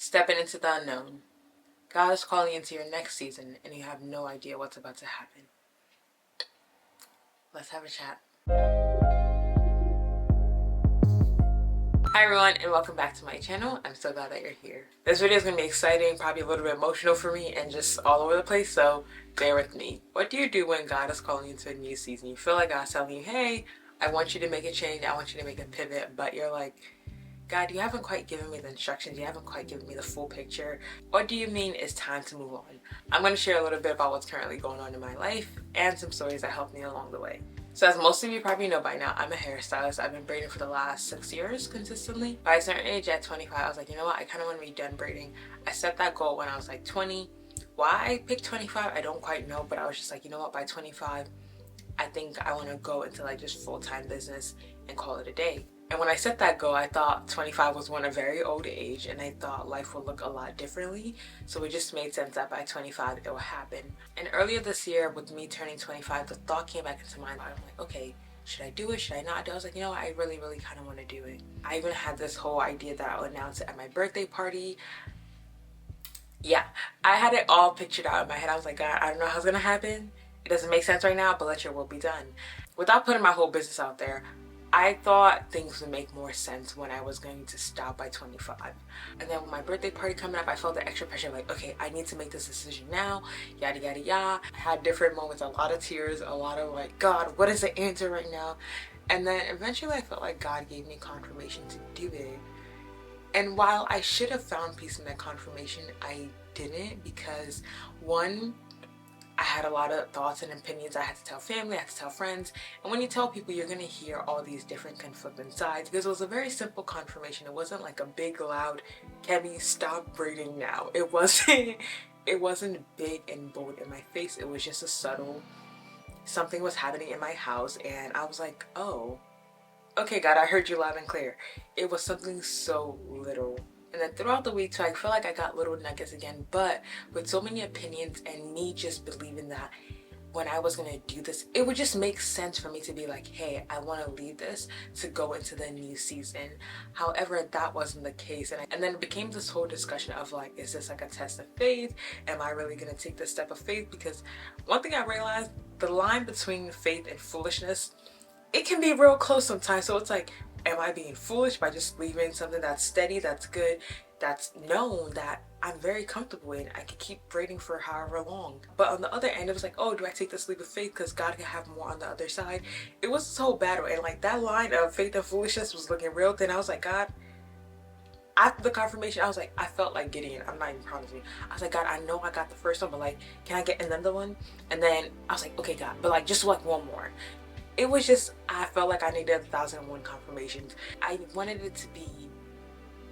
Stepping into the unknown. God is calling you into your next season and you have no idea what's about to happen. Let's have a chat. Hi everyone and welcome back to my channel. I'm so glad that you're here. This video is going to be exciting, probably a little bit emotional for me and just all over the place, so bear with me. What do you do when God is calling you into a new season? You feel like God's telling you, hey, I want you to make a change, I want you to make a pivot, but you're like, God, you haven't quite given me the instructions, you haven't quite given me the full picture. What do you mean it's time to move on? I'm going to share a little bit about what's currently going on in my life and some stories that helped me along the way. So as most of you probably know by now, I'm a hairstylist. I've been braiding for the last 6 years consistently. By a certain age, at 25, I was like, you know what, I kind of want to be done braiding. I set that goal when I was like 20. Why I picked 25, I don't quite know, but I was just like, you know what, by 25, I think I want to go into like just full-time business and call it a day. And when I set that goal, I thought 25 was a very old age and I thought life would look a lot differently. So it just made sense that by 25 it will happen. And earlier this year with me turning 25, the thought came back into my mind. I'm like, okay, should I do it? Should I not do it? I was like, you know what? I really kind of want to do it. I even had this whole idea that I'll announce it at my birthday party. Yeah, I had it all pictured out in my head. I was like, God, I don't know how it's going to happen. It doesn't make sense right now, but let your will be done. Without putting my whole business out there, I thought things would make more sense when I was going to stop by 25. And then with my birthday party coming up, I felt the extra pressure, like, okay, I need to make this decision now, yada, yada, yada. I had different moments, a lot of tears, a lot of like, God, what is the answer right now? And then eventually I felt like God gave me confirmation to do it. And while I should have found peace in that confirmation, I didn't, because one, I had a lot of thoughts and opinions. I had to tell family, I had to tell friends. And when you tell people, you're going to hear all these different conflicting sides, because it was a very simple confirmation. It wasn't like a big, loud, Kemi, stop braiding now. It wasn't big and bold in my face. It was just a subtle, something was happening in my house. And I was like, oh, okay, God, I heard you loud and clear. It was something so little. And then throughout the week, so I feel like I got little nuggets again, but with so many opinions and me just believing that when I was gonna do this, it would just make sense for me to be like, hey, I wanna leave this to go into the new season. However, that wasn't the case. And then it became this whole discussion of like, is this like a test of faith? Am I really gonna take this step of faith? Because one thing I realized, the line between faith and foolishness, it can be real close sometimes. So it's like, am I being foolish by just leaving something that's steady, that's good, that's known, that I'm very comfortable in? I could keep braiding for however long. But on the other end, it was like, oh, do I take this leap of faith because God can have more on the other side? It was this whole battle. And like that line of faith and foolishness was looking real thin. I was like, God, after the confirmation, I was like, I felt like Gideon. I'm not even promising. I was like, God, I know I got the first one, but like, can I get another one? And then I was like, okay, God, but like just like one more. It was just, I felt like I needed 1,001 confirmations. I wanted it to be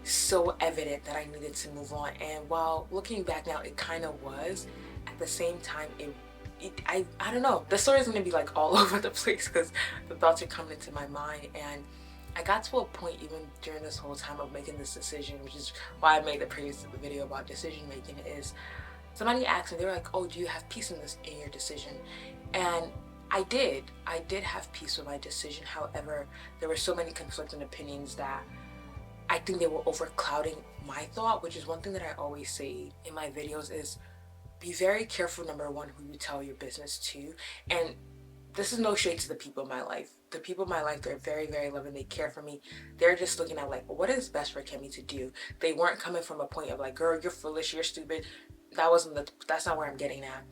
so evident that I needed to move on. And while looking back now, it kind of was. At the same time, I don't know. The story is going to be like all over the place because the thoughts are coming into my mind. And I got to a point even during this whole time of making this decision, which is why I made the previous video about decision making, is somebody asked me, they were like, oh, do you have peace in your decision? And I did have peace with my decision. However, there were so many conflicting opinions that I think they were overclouding my thought, which is one thing that I always say in my videos is be very careful, number one, who you tell your business to. And this is no shade to the people in my life. The people in my life, they're very, very loving. They care for me. They're just looking at like, what is best for Kemi to do? They weren't coming from a point of like, girl, you're foolish, you're stupid. That's not where I'm getting at.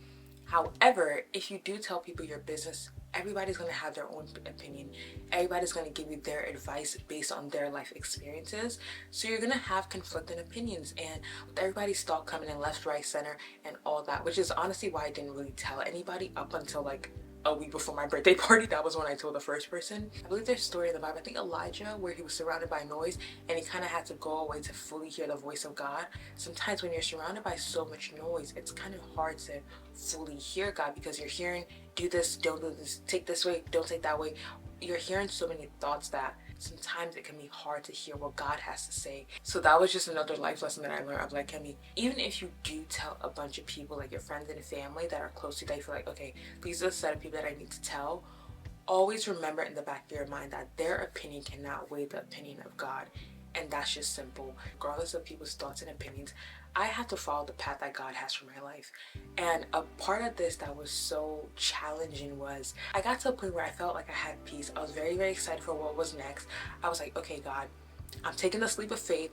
However, if you do tell people your business, everybody's going to have their own opinion. Everybody's going to give you their advice based on their life experiences. So you're going to have conflicting opinions, and with everybody's thought coming in left, right, center, and all that, which is honestly why I didn't really tell anybody up until like a week before my birthday party. That was when I told the first person. I believe there's a story in the Bible, I think Elijah, where he was surrounded by noise and he kind of had to go away to fully hear the voice of God. Sometimes when you're surrounded by so much noise, it's kind of hard to fully hear God because you're hearing, do this, don't do this, take this way, don't take that way. You're hearing so many thoughts that sometimes it can be hard to hear what God has to say. So that was just another life lesson that I learned of like, Kemi, even if you do tell a bunch of people, like your friends and family that are close to you, that you feel like, okay, these are the set of people that I need to tell, always remember in the back of your mind that their opinion cannot weigh the opinion of God. And that's just simple. Regardless of people's thoughts and opinions, I have to follow the path that God has for my life. And a part of this that was so challenging was I got to a point where I felt like I had peace. I was very, very excited for what was next. I was like, okay, God, I'm taking the leap of faith.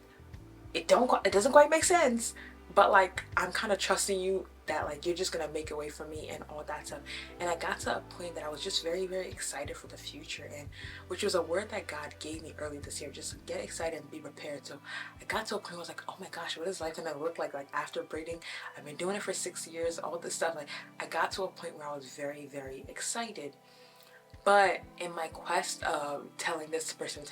It doesn't quite make sense, but like I'm kind of trusting you that like you're just gonna make a way for me and all that stuff. And I got to a point that I was just very, very excited for the future, and which was a word that God gave me early this year, just get excited and be prepared. So I got to a point where I was like, oh my gosh, what is life gonna look like after braiding? I've been doing it for 6 years, all this stuff. Like I got to a point where I was very, very excited. But in my quest of telling this person,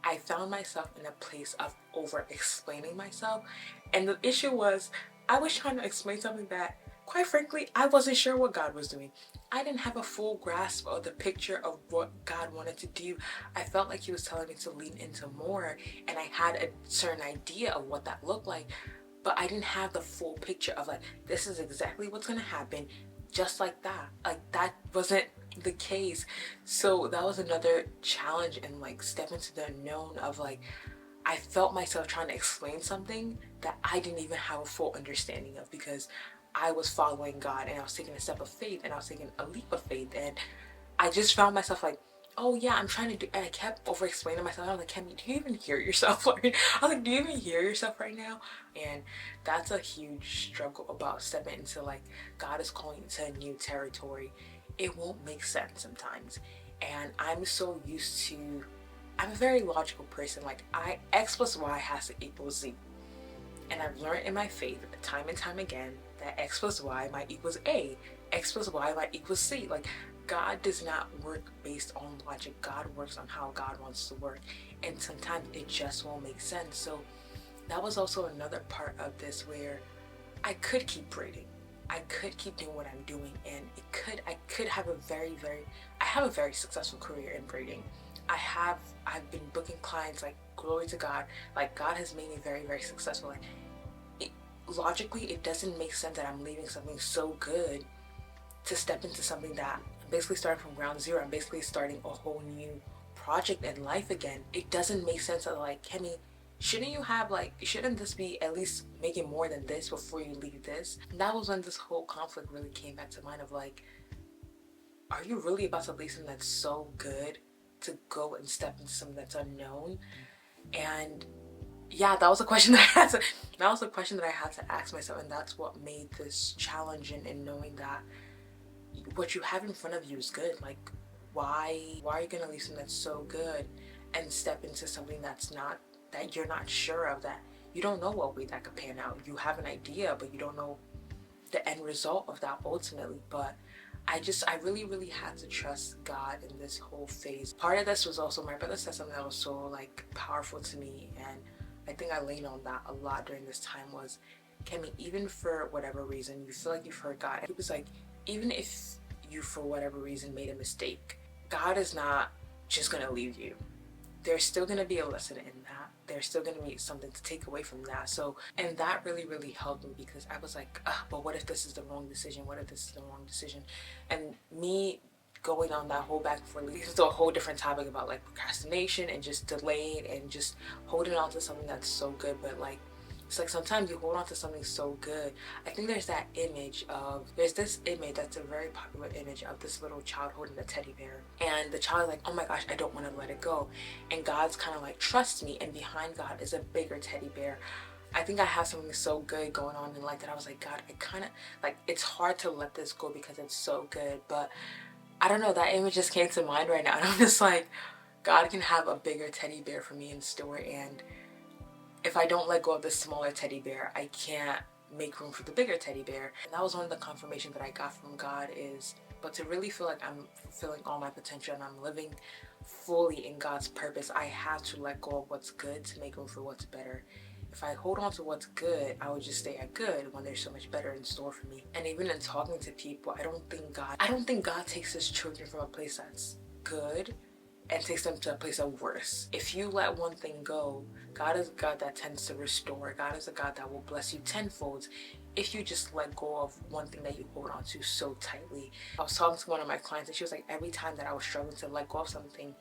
I found myself in a place of over explaining myself. And the issue was, I was trying to explain something that, quite frankly, I wasn't sure what God was doing. I didn't have a full grasp of the picture of what God wanted to do. I felt like He was telling me to lean into more, and I had a certain idea of what that looked like. But I didn't have the full picture of like, this is exactly what's gonna happen, just like that. Like that wasn't the case. So that was another challenge and like step into the unknown of like I felt myself trying to explain something that I didn't even have a full understanding of, because I was following God and I was taking a step of faith and I was taking a leap of faith, and I just found myself like, oh yeah, I'm trying to do, and I kept over explaining myself. I was like, Kemi, do you even hear yourself? I was like, do you even hear yourself right now? And that's a huge struggle about stepping into like God is calling you to a new territory. It won't make sense sometimes. And I'm so used to, I'm a very logical person. Like X plus Y has to equal Z. And I've learned in my faith time and time again that X plus Y might equals A. X plus Y might equals C. Like God does not work based on logic. God works on how God wants to work. And sometimes it just won't make sense. So that was also another part of this where I could keep braiding. I could keep doing what I'm doing, and I could have a I have a very successful career in braiding. I've been booking clients, like glory to God. Like God has made me very, very successful. Like it, logically, it doesn't make sense that I'm leaving something so good to step into something that I'm basically starting from ground zero. I'm basically starting a whole new project in life again. It doesn't make sense that like, Kemi, shouldn't this be at least making more than this before you leave this? And that was when this whole conflict really came back to mind of like, are you really about to leave something that's so good to go and step into something that's unknown? And yeah, that was a question that I had to ask myself, and that's what made this challenging in knowing that what you have in front of you is good. Like why are you gonna leave something that's so good and step into something that you're not sure of, that you don't know what way that could pan out. You have an idea, but you don't know the end result of that ultimately. But I really, really had to trust God in this whole phase. Part of this was also my brother said something that was so like powerful to me, and I think I leaned on that a lot during this time was, Kemi, even for whatever reason you feel like you've heard God, he was like, even if you for whatever reason made a mistake, God is not just gonna leave you. There's still going to be a lesson in that. There's still going to be something to take away from that. So, and that really, really helped me, because I was like, but what if this is the wrong decision? What if this is the wrong decision? And me going on that whole back and forth leads to a whole different topic about like procrastination and just delaying and just holding on to something that's so good. But like, it's like sometimes you hold on to something so good. I think there's this image that's a very popular image of this little child holding a teddy bear. And the child is like, oh my gosh, I don't want to let it go. And God's kind of like, trust me. And behind God is a bigger teddy bear. I think I have something so good going on in life that I was like, God, I kind of like, it's hard to let this go because it's so good. But I don't know, that image just came to mind right now. And I'm just like, God can have a bigger teddy bear for me in store. And if I don't let go of the smaller teddy bear, I can't make room for the bigger teddy bear. And that was one of the confirmations that I got from God is, but to really feel like I'm fulfilling all my potential and I'm living fully in God's purpose, I have to let go of what's good to make room for what's better. If I hold on to what's good, I would just stay at good when there's so much better in store for me. And even in talking to people, I don't think God takes his children from a place that's good and takes them to a place of worse. If you let one thing go, God is a God that tends to restore. God is a God that will bless you tenfold if you just let go of one thing that you hold on to so tightly. I was talking to one of my clients and she was like, every time that I was struggling to let go of something,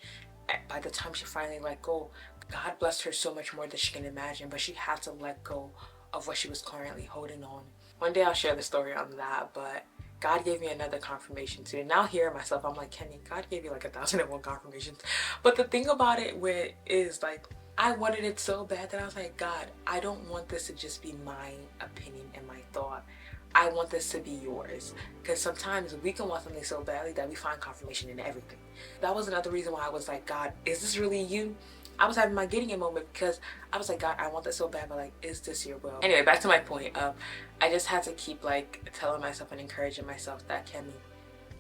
by the time she finally let go, God blessed her so much more than she can imagine, but she had to let go of what she was currently holding on. One day I'll share the story on that, but God gave me another confirmation too. Now hearing myself, I'm like, Kenny, God gave you like 1,001 confirmations. But the thing about it is like, I wanted it so bad that I was like, God, I don't want this to just be my opinion and my thought. I want this to be yours. Because sometimes we can want something so badly that we find confirmation in everything. That was another reason why I was like, God, is this really you? I was having my getting it moment because I was like, God, I want this so bad, but like, is this your will? Anyway, back to my point. I just had to keep like telling myself and encouraging myself that, Kenny,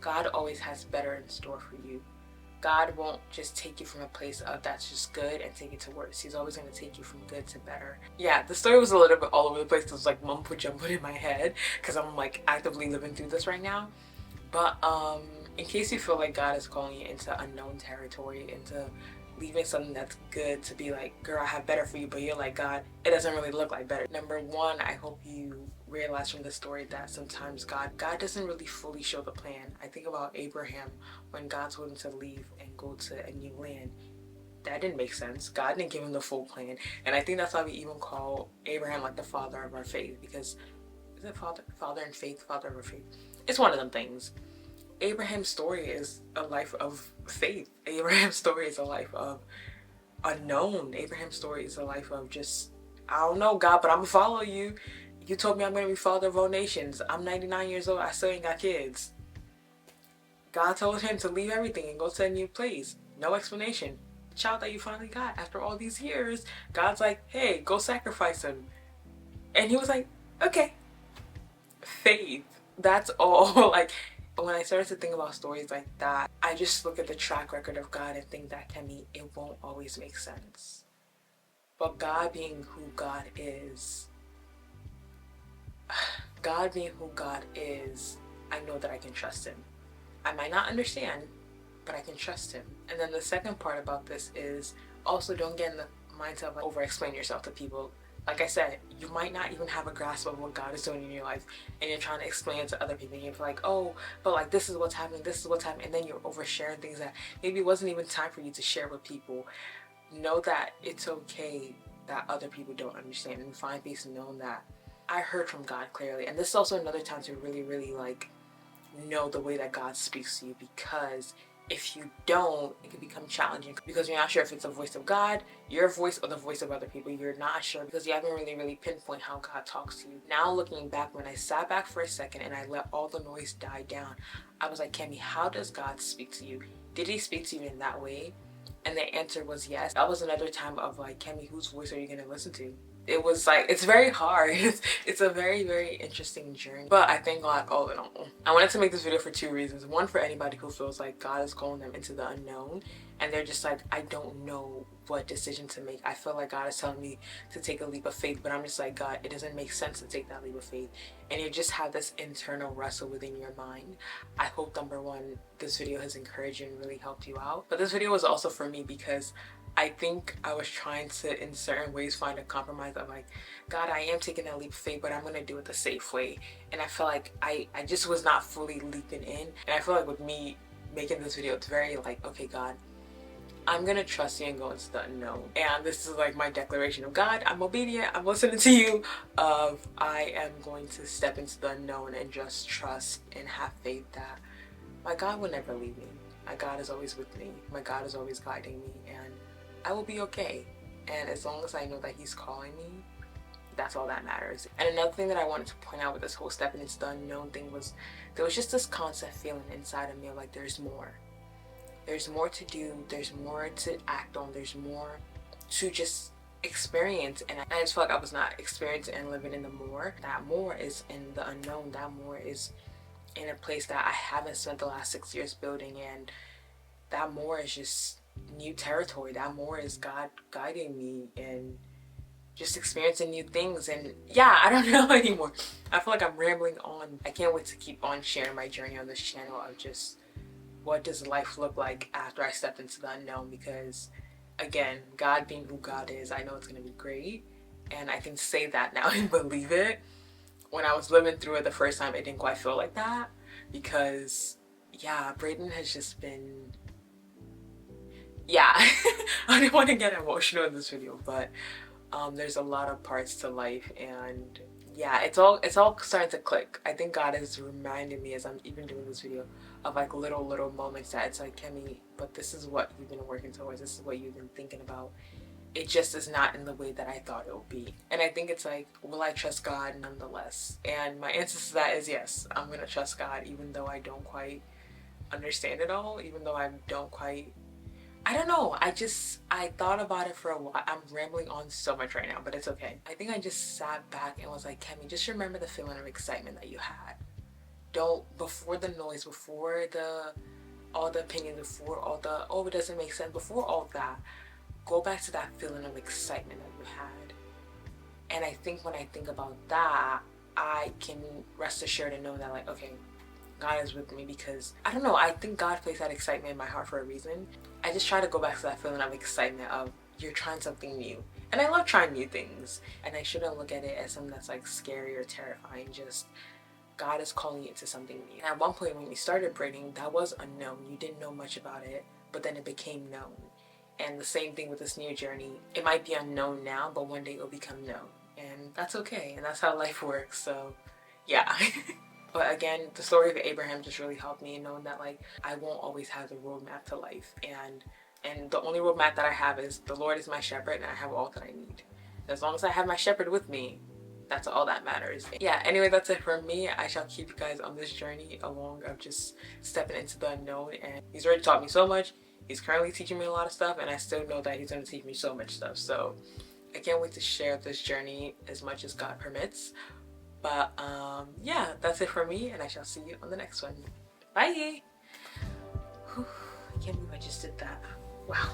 God always has better in store for you. God won't just take you from a place of that's just good and take it to worse. He's always going to take you from good to better. Yeah, the story was a little bit all over the place. It was like mumbo jumbo in my head because I'm like actively living through this right now. But in case you feel like God is calling you into unknown territory, into leaving something that's good to be like, girl, I have better for you, but you're like, God, it doesn't really look like better. Number one, I hope you realize from the story that sometimes God doesn't really fully show the plan. I think about Abraham when God told him to leave and go to a new land. That didn't make sense. God didn't give him the full plan. And I think that's why we even call Abraham like the father of our faith, because is it father in faith, father of our faith? It's one of them things. Abraham's story is a life of faith. Abraham's story is a life of unknown. Abraham's story is a life of just, I don't know, God, but I'm gonna follow you. You told me I'm gonna be father of all nations. I'm 99 years old. I still ain't got kids. God told him to leave everything and go to a new place. No explanation. The child that you finally got after all these years, God's like, hey, go sacrifice him. And he was like, okay. Faith. That's all. Like, when I started to think about stories like that, I just look at the track record of God and think that it won't always make sense. But God being who God is, I know that I can trust him. I might not understand, but I can trust him. And then the second part about this is also don't get in the mindset of like, over-explain yourself to people. Like I said, you might not even have a grasp of what God is doing in your life, and you're trying to explain it to other people. And you're like, oh, but like this is what's happening, and then you're oversharing things that maybe it wasn't even time for you to share with people. Know that it's okay that other people don't understand, and find peace in knowing that I heard from God clearly. And this is also another time to really, really like know the way that God speaks to you, because if you don't, it can become challenging because you're not sure if it's the voice of God, your voice, or the voice of other people. You're not sure because you haven't really pinpoint how God talks to you. Now looking back, when I sat back for a second and I let all the noise die down, I was like, Kemi, how does God speak to you? Did he speak to you in that way? And the answer was yes. That was another time of like, Kemi, whose voice are you going to listen to? It was like, it's very hard. It's a very, very interesting journey. But I thank God all in all. I wanted to make this video for two reasons. One, for anybody who feels like God is calling them into the unknown and they're just like, I don't know what decision to make. I feel like God is telling me to take a leap of faith, but I'm just like, God, it doesn't make sense to take that leap of faith. And you just have this internal wrestle within your mind. I hope, number one, this video has encouraged you and really helped you out. But this video was also for me because I think I was trying to, in certain ways, find a compromise of like, God, I am taking that leap of faith, but I'm going to do it the safe way. And I feel like I just was not fully leaping in. And I feel like with me making this video, it's very like, okay, God, I'm going to trust you and go into the unknown. And this is like my declaration of, God, I'm obedient. I'm listening to you. I am going to step into the unknown and just trust and have faith that my God will never leave me. My God is always with me. My God is always guiding me. And I will be okay. And as long as I know that he's calling me, that's all that matters. And another thing that I wanted to point out with this whole stepping into the unknown thing was there was just this constant feeling inside of me of like, there's more. There's more to do. There's more to act on. There's more to just experience. And I just felt like I was not experiencing and living in the more. That more is in the unknown. That more is in a place that I haven't spent the last 6 years building. And that more is just new territory. That more is God guiding me and just experiencing new things. And yeah, I don't know anymore. I feel like I'm rambling on. I can't wait to keep on sharing my journey on this channel of just what does life look like after I stepped into the unknown, because again, God being who God is, I know it's going to be great. And I can say that now and believe it. When I was living through it the first time, it didn't quite feel like that, because yeah, Brayden has just been, yeah, I didn't want to get emotional in this video, but there's a lot of parts to life, and yeah, it's all starting to click. I think God is reminding me as I'm even doing this video of like little moments that it's like, Kemi, but this is what you've been working towards. This is what you've been thinking about. It just is not in the way that I thought it would be. And I think it's like, will I trust God nonetheless? And my answer to that is yes, I'm gonna trust God even though I don't quite understand it all, even though I don't quite, I don't know. I thought about it for a while. I'm rambling on so much right now, but it's okay. I think I just sat back and was like, Kemi, just remember the feeling of excitement that you had. Don't, before the noise, before all the opinions, before all the, oh, it doesn't make sense, before all that, go back to that feeling of excitement that you had. And I think when I think about that, I can rest assured and know that, like, okay, God is with me, because I don't know, I think God placed that excitement in my heart for a reason. I just try to go back to that feeling of excitement of you're trying something new. And I love trying new things. And I shouldn't look at it as something that's like scary or terrifying. Just God is calling you to something new. And at one point when you started braiding, that was unknown. You didn't know much about it, but then it became known. And the same thing with this new journey. It might be unknown now, but one day it will become known. And that's okay. And that's how life works. So yeah. But again, the story of Abraham just really helped me in knowing that, like, I won't always have the roadmap to life. And the only roadmap that I have is the Lord is my shepherd and I have all that I need. As long as I have my shepherd with me, that's all that matters. Yeah, anyway, that's it for me. I shall keep you guys on this journey along of just stepping into the unknown. And he's already taught me so much. He's currently teaching me a lot of stuff, and I still know that he's going to teach me so much stuff. So I can't wait to share this journey as much as God permits. But yeah, that's it for me, and I shall see you on the next one. Bye. Whew, I can't believe I just did that. Wow.